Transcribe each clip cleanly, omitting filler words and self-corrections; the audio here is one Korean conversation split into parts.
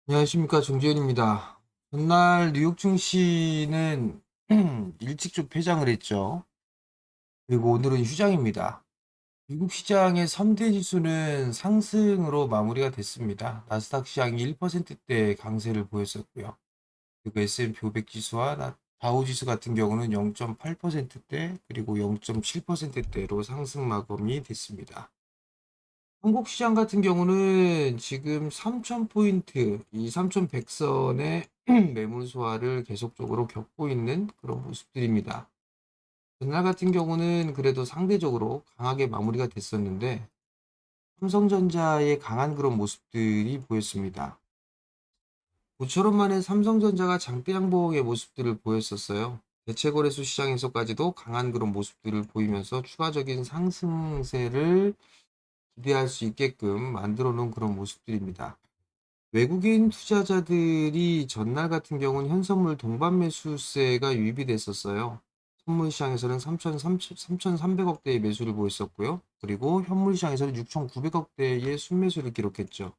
안녕하십니까, 정재현입니다. 전날 뉴욕 증시는 일찍 좀 폐장을 했죠. 그리고 오늘은 휴장입니다. 미국 시장의 3대 지수는 상승으로 마무리가 됐습니다. 나스닥 시장이 1%대 강세를 보였었고요. 그리고 S&P 500 지수와 다우 지수 같은 경우는 0.8%대 그리고 0.7%대로 상승 마감이 됐습니다. 한국 시장 같은 경우는 지금 3,000포인트, 이 3,100선의 매물 소화를 계속적으로 겪고 있는 그런 모습들입니다. 전날 같은 경우는 그래도 상대적으로 강하게 마무리가 됐었는데, 삼성전자의 강한 그런 모습들이 보였습니다. 5천원 만에 삼성전자가 장대 양봉의 모습들을 보였었어요. 대체거래소 시장에서까지도 강한 그런 모습들을 보이면서 추가적인 상승세를 기대할 수 있게끔 만들어 놓은 그런 모습들입니다. 외국인 투자자들이 전날 같은 경우는 현선물 동반 매수세가 유입이 됐었어요. 선물 시장에서는 3,300억 대의 매수를 보였었고요. 그리고 현물 시장에서는 6,900억 대의 순매수를 기록했죠.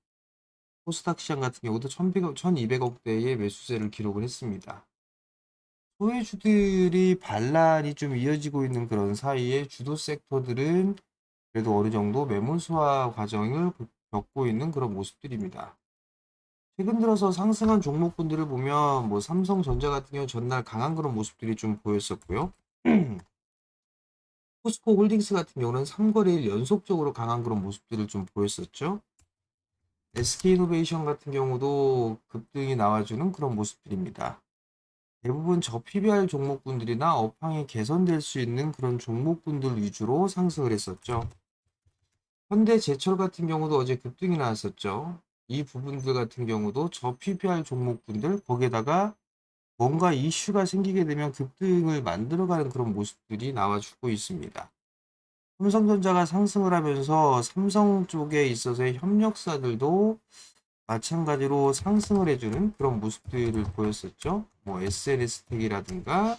코스닥 시장 같은 경우도 1,200억 대의 매수세를 기록을 했습니다. 소외주들이 반란이 좀 이어지고 있는 그런 사이에 주도 섹터들은 그래도 어느 정도 매물 소화 과정을 겪고 있는 그런 모습들입니다. 최근 들어서 상승한 종목군들을 보면 뭐 삼성전자 같은 경우 전날 강한 그런 모습들이 좀 보였었고요. 포스코 홀딩스 같은 경우는 3거래일 연속적으로 강한 그런 모습들을 좀 보였었죠. SK이노베이션 같은 경우도 급등이 나와주는 그런 모습들입니다. 대부분 저PBR 종목군들이나 업황이 개선될 수 있는 그런 종목군들 위주로 상승을 했었죠. 현대제철 같은 경우도 어제 급등이 나왔었죠. 이 부분들 같은 경우도 저PBR 종목군들 거기에다가 뭔가 이슈가 생기게 되면 급등을 만들어가는 그런 모습들이 나와주고 있습니다. 삼성전자가 상승을 하면서 삼성 쪽에 있어서의 협력사들도 마찬가지로 상승을 해주는 그런 모습들을 보였었죠. 뭐 SNS텍이라든가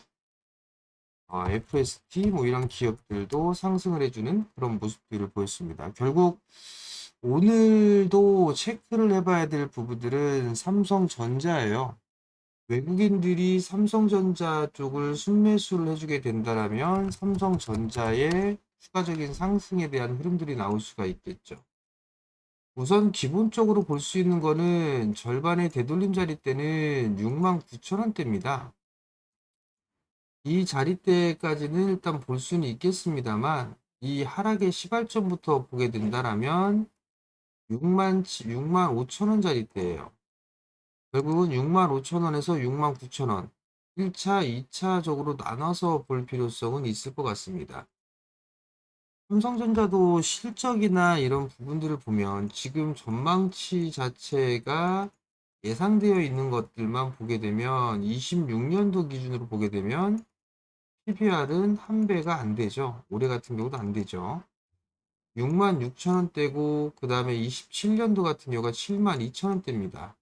FST 뭐 이런 기업들도 상승을 해주는 그런 모습들을 보였습니다. 결국 오늘도 체크를 해봐야 될 부분들은 삼성전자예요. 외국인들이 삼성전자 쪽을 순매수를 해주게 된다면 삼성전자의 추가적인 상승에 대한 흐름들이 나올 수가 있겠죠. 우선 기본적으로 볼 수 있는 거는 절반의 되돌림 자리대는 69,000원대입니다. 이 자리대까지는 일단 볼 수는 있겠습니다만 이 하락의 시발점부터 보게 된다면 6만 5천원 자리대예요. 결국은 65,000원에서 69,000원 1차, 2차적으로 나눠서 볼 필요성은 있을 것 같습니다. 삼성전자도 실적이나 이런 부분들을 보면 지금 전망치 자체가 예상되어 있는 것들만 보게 되면 26년도 기준으로 보게 되면 PBR은 한 배가 안 되죠. 올해 같은 경우도 안 되죠. 66,000원대고 그 다음에 27년도 같은 경우가 72,000원대입니다.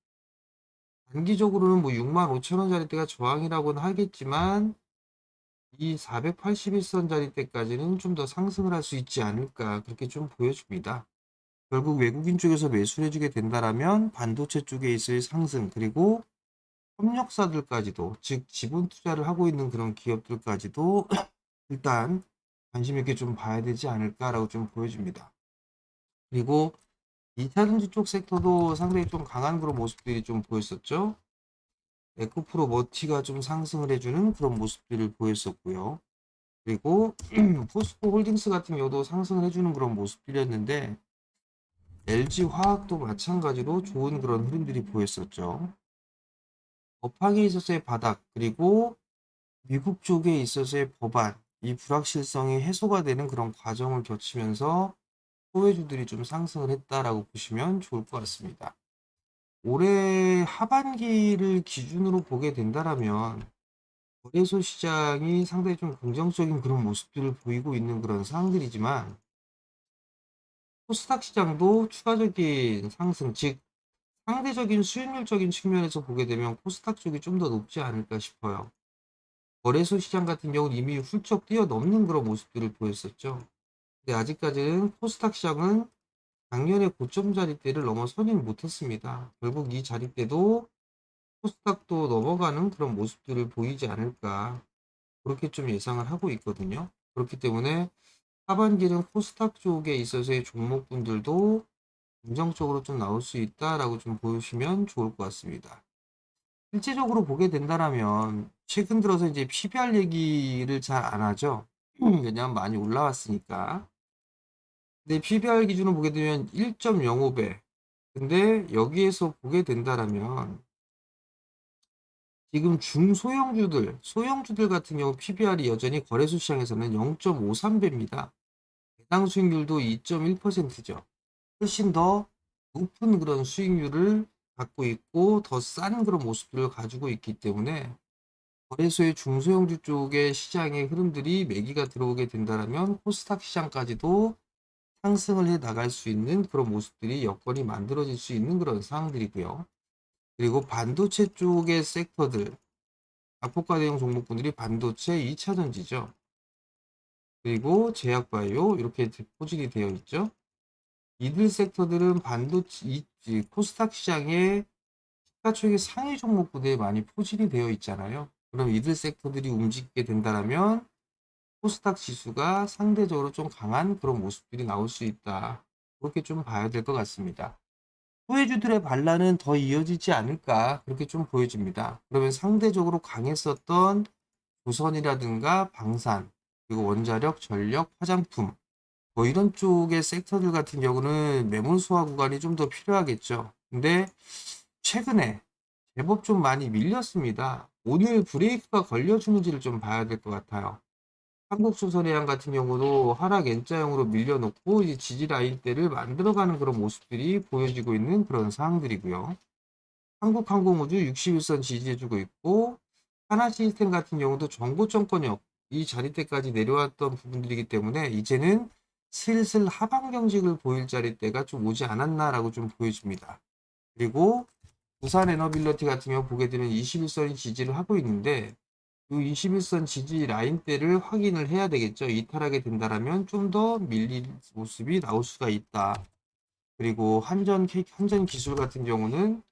단기적으로는 뭐 65,000원짜리대가 저항이라고는 하겠지만 이 481선 자리대까지는 좀 더 상승을 할 수 있지 않을까 그렇게 좀 보여집니다. 결국 외국인 쪽에서 매수를 해주게 된다라면 반도체 쪽에 있을 상승 그리고 협력사들까지도 즉 지분 투자를 하고 있는 그런 기업들까지도 일단 관심 있게 좀 봐야 되지 않을까라고 좀 보여집니다. 그리고 2차전지 쪽 섹터도 상당히 좀 강한 그런 모습들이 좀 보였었죠. 에코프로 머티가 좀 상승을 해주는 그런 모습들을 보였었고요. 그리고 포스코 홀딩스 같은 경우도 상승을 해주는 그런 모습들이었는데 LG 화학도 마찬가지로 좋은 그런 흐름들이 보였었죠. 업황에 있어서의 바닥 그리고 미국 쪽에 있어서의 법안 이 불확실성이 해소가 되는 그런 과정을 거치면서 소외주들이 좀 상승을 했다라고 보시면 좋을 것 같습니다. 올해 하반기를 기준으로 보게 된다라면 거래소 시장이 상당히 좀 긍정적인 그런 모습들을 보이고 있는 그런 상황들이지만 코스닥 시장도 추가적인 상승, 즉 상대적인 수익률적인 측면에서 보게 되면 코스닥 쪽이 좀 더 높지 않을까 싶어요. 거래소 시장 같은 경우는 이미 훌쩍 뛰어넘는 그런 모습들을 보였었죠. 근데 아직까지는 코스닥 시장은 작년에 고점 자리대를 넘어서진 못했습니다. 결국 이 자리대도 코스닥도 넘어가는 그런 모습들을 보이지 않을까 그렇게 좀 예상을 하고 있거든요. 그렇기 때문에 하반기는 코스닥 쪽에 있어서의 종목군들도 긍정적으로 좀 나올 수 있다라고 좀 보시면 좋을 것 같습니다. 실제적으로 보게 된다라면 최근 들어서 이제 PBR 얘기를 잘 안 하죠. 왜냐하면 많이 올라왔으니까. 근데 PBR 기준으로 보게 되면 1.05배. 근데 여기에서 보게 된다라면 지금 소형주들 같은 경우 PBR이 여전히 거래소 시장에서는 0.53배입니다. 배당 수익률도 2.1%죠. 훨씬 더 높은 그런 수익률을 갖고 있고 더 싼 그런 모습들을 가지고 있기 때문에 거래소의 중소형주 쪽의 시장의 흐름들이 매기가 들어오게 된다면 코스닥 시장까지도 상승을 해 나갈 수 있는 그런 모습들이 여건이 만들어질 수 있는 그런 상황들이고요. 그리고 반도체 쪽의 섹터들, 작곡가 대형 종목군들이 반도체 2차 전지죠. 그리고 제약바이오 이렇게 포진이 되어 있죠. 이들 섹터들은 코스닥 시장의 시가총액 상위 종목군에 많이 포진이 되어 있잖아요. 그럼 이들 섹터들이 움직이게 된다면 코스닥 지수가 상대적으로 좀 강한 그런 모습들이 나올 수 있다. 그렇게 좀 봐야 될 것 같습니다. 소외주들의 반란은 더 이어지지 않을까 그렇게 좀 보여집니다. 그러면 상대적으로 강했었던 조선이라든가 방산, 그리고 원자력, 전력, 화장품 뭐 이런 쪽의 섹터들 같은 경우는 매물 소화 구간이 좀 더 필요하겠죠. 근데 최근에 제법 좀 많이 밀렸습니다. 오늘 브레이크가 걸려주는지를 좀 봐야 될 것 같아요. 한국조선해양 같은 경우도 하락 N자형으로 밀려놓고 이제 지지 라인대를 만들어가는 그런 모습들이 보여지고 있는 그런 상황들이고요. 한국항공우주 61선 지지해주고 있고 하나시스템 같은 경우도 정보정권역 이 자리대까지 내려왔던 부분들이기 때문에 이제는 슬슬 하방 경직을 보일 자리대가 좀 오지 않았나라고 좀 보여집니다. 그리고 부산 에너빌리티 같은 경우 보게 되면 21선이 지지를 하고 있는데 이 21선 지지 라인대를 확인을 해야 되겠죠. 이탈하게 된다면 좀 더 밀린 모습이 나올 수가 있다. 그리고 한전 기술 같은 경우는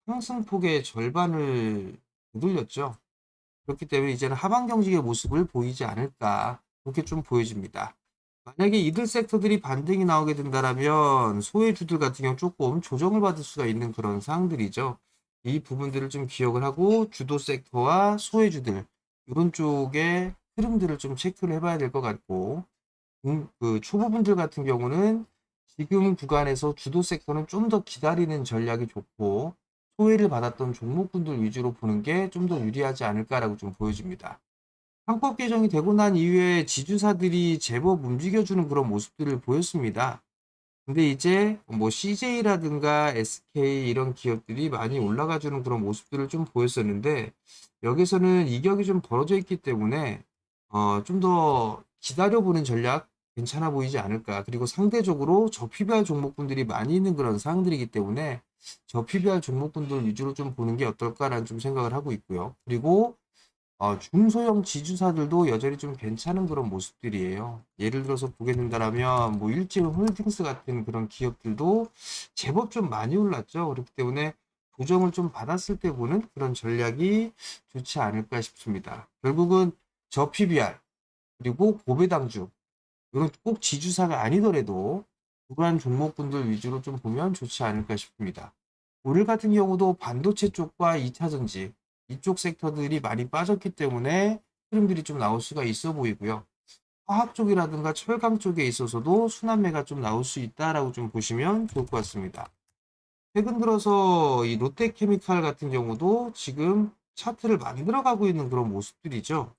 상승폭의 절반을 되돌렸죠. 그렇기 때문에 이제는 하방 경직의 모습을 보이지 않을까 그렇게 좀 보여집니다. 만약에 이들 섹터들이 반등이 나오게 된다면 소외주들 같은 경우 조금 조정을 받을 수가 있는 그런 상황들이죠. 이 부분들을 좀 기억을 하고 주도 섹터와 소외주들 이런 쪽의 흐름들을 좀 체크를 해봐야 될 것 같고 그 초보분들 같은 경우는 지금 구간에서 주도 섹터는 좀 더 기다리는 전략이 좋고 소외를 받았던 종목군들 위주로 보는 게 좀 더 유리하지 않을까라고 좀 보여집니다. 항법 개정이 되고 난 이후에 지주사들이 제법 움직여주는 그런 모습들을 보였습니다. 근데 이제 뭐 CJ라든가 SK 이런 기업들이 많이 올라가주는 그런 모습들을 좀 보였었는데 여기서는 이격이 좀 벌어져 있기 때문에 좀 더 기다려보는 전략 괜찮아 보이지 않을까. 그리고 상대적으로 저PBR 종목군들이 많이 있는 그런 상황들이기 때문에 저PBR 종목군들 위주로 좀 보는 게 어떨까라는 좀 생각을 하고 있고요. 그리고 중소형 지주사들도 여전히 좀 괜찮은 그런 모습들이에요. 예를 들어서 보게 된다면 뭐 일제홀딩스 같은 그런 기업들도 제법 좀 많이 올랐죠. 그렇기 때문에 조정을 좀 받았을 때 보는 그런 전략이 좋지 않을까 싶습니다. 결국은 저PBR 그리고 고배당주 이런 꼭 지주사가 아니더라도 그러한 종목군들 위주로 좀 보면 좋지 않을까 싶습니다. 오늘 같은 경우도 반도체 쪽과 2차 전지 이쪽 섹터들이 많이 빠졌기 때문에 흐름들이 좀 나올 수가 있어 보이고요. 화학 쪽이라든가 철강 쪽에 있어서도 순환매가 좀 나올 수 있다라고 좀 보시면 좋을 것 같습니다. 최근 들어서 이 롯데케미칼 같은 경우도 지금 차트를 만들어가고 있는 그런 모습들이죠.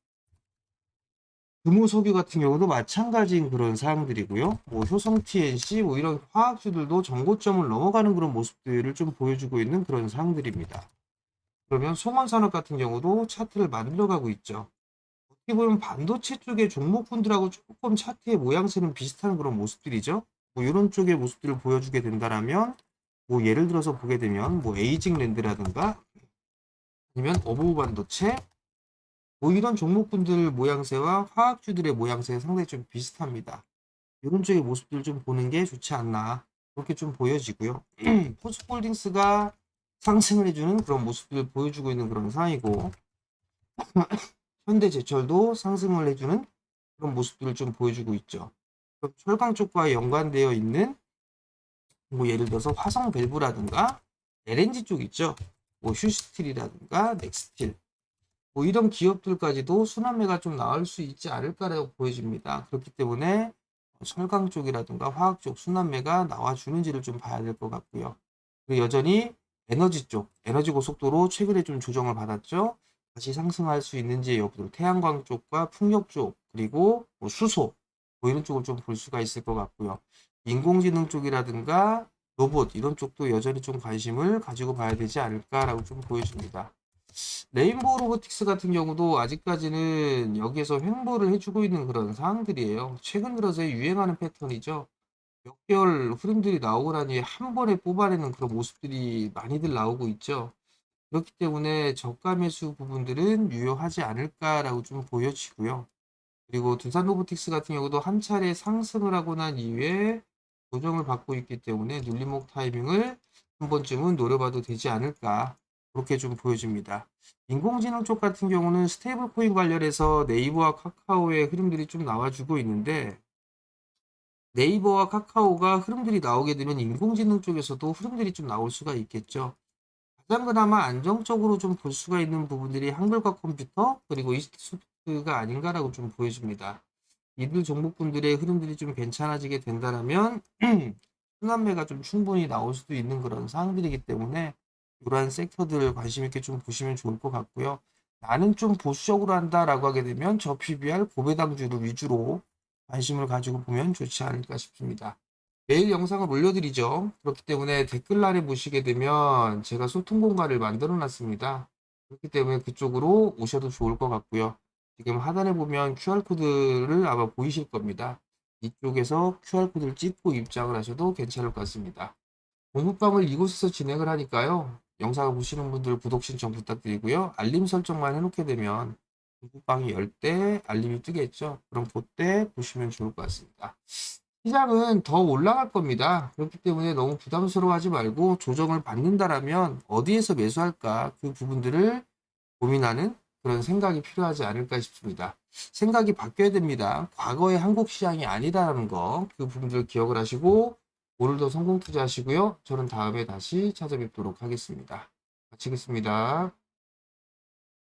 금호석유 같은 경우도 마찬가지인 그런 사항들이고요. 뭐 효성 TNC 뭐 이런 화학주들도 정고점을 넘어가는 그런 모습들을 좀 보여주고 있는 그런 사항들입니다. 그러면 송원산업 같은 경우도 차트를 만들어가고 있죠. 어떻게 보면 반도체 쪽의 종목군들하고 조금 차트의 모양새는 비슷한 그런 모습들이죠. 뭐 이런 쪽의 모습들을 보여주게 된다면 뭐 예를 들어서 보게 되면 뭐 에이징랜드라든가 아니면 어부우 반도체 뭐 이런 종목군들 모양새와 화학주들의 모양새 상당히 좀 비슷합니다. 이런 쪽의 모습들 좀 보는 게 좋지 않나 그렇게 좀 보여지고요. 포스코홀딩스가 상승을 해주는 그런 모습들을 보여주고 있는 그런 상황이고, 현대제철도 상승을 해주는 그런 모습들을 좀 보여주고 있죠. 철강 쪽과 연관되어 있는 뭐 예를 들어서 화성밸브라든가 LNG 쪽 있죠. 뭐 휴스틸이라든가 넥스틸 뭐 이런 기업들까지도 순환매가 좀 나올 수 있지 않을까라고 보여집니다. 그렇기 때문에 철강 쪽이라든가 화학 쪽 순환매가 나와주는지를 좀 봐야 될 것 같고요. 그리고 여전히 에너지 쪽, 에너지 고속도로 최근에 좀 조정을 받았죠. 다시 상승할 수 있는지의 여부들, 태양광 쪽과 풍력 쪽, 그리고 뭐 수소, 뭐 이런 쪽을 좀 볼 수가 있을 것 같고요. 인공지능 쪽이라든가 로봇 이런 쪽도 여전히 좀 관심을 가지고 봐야 되지 않을까라고 좀 보여집니다. 레인보우 로보틱스 같은 경우도 아직까지는 여기에서 횡보를 해주고 있는 그런 상황들이에요. 최근 들어서 유행하는 패턴이죠. 몇 개월 흐름들이 나오고 나니 한 번에 뽑아내는 그런 모습들이 많이들 나오고 있죠. 그렇기 때문에 저가 매수 부분들은 유효하지 않을까라고 좀 보여지고요. 그리고 두산 로보틱스 같은 경우도 한 차례 상승을 하고 난 이후에 조정을 받고 있기 때문에 눌림목 타이밍을 한 번쯤은 노려봐도 되지 않을까 그렇게 좀 보여집니다. 인공지능 쪽 같은 경우는 스테이블 코인 관련해서 네이버와 카카오의 흐름들이 좀 나와주고 있는데 네이버와 카카오가 흐름들이 나오게 되면 인공지능 쪽에서도 흐름들이 좀 나올 수가 있겠죠. 가장 그나마 안정적으로 좀 볼 수가 있는 부분들이 한글과 컴퓨터 그리고 이스트소프트가 아닌가라고 좀 보여집니다. 이들 종목군들의 흐름들이 좀 괜찮아지게 된다면 순환매가 좀 충분히 나올 수도 있는 그런 상황들이기 때문에 이러한 섹터들을 관심 있게 좀 보시면 좋을 것 같고요. 나는 좀 보수적으로 한다라고 하게 되면 저 PBR 고배당주를 위주로 관심을 가지고 보면 좋지 않을까 싶습니다. 매일 영상을 올려드리죠. 그렇기 때문에 댓글란에 보시게 되면 제가 소통 공간을 만들어 놨습니다. 그렇기 때문에 그쪽으로 오셔도 좋을 것 같고요. 지금 하단에 보면 QR코드를 아마 보이실 겁니다. 이쪽에서 QR코드를 찍고 입장을 하셔도 괜찮을 것 같습니다. 공부방을 이곳에서 진행을 하니까요. 영상을 보시는 분들 구독 신청 부탁드리고요. 알림 설정만 해놓게 되면 공부방이 열 때 알림이 뜨겠죠. 그럼 그때 보시면 좋을 것 같습니다. 시장은 더 올라갈 겁니다. 그렇기 때문에 너무 부담스러워하지 말고 조정을 받는다라면 어디에서 매수할까 그 부분들을 고민하는 그런 생각이 필요하지 않을까 싶습니다. 생각이 바뀌어야 됩니다. 과거의 한국 시장이 아니라는 거, 그 부분들 기억을 하시고 오늘도 성공 투자하시고요. 저는 다음에 다시 찾아뵙도록 하겠습니다. 마치겠습니다.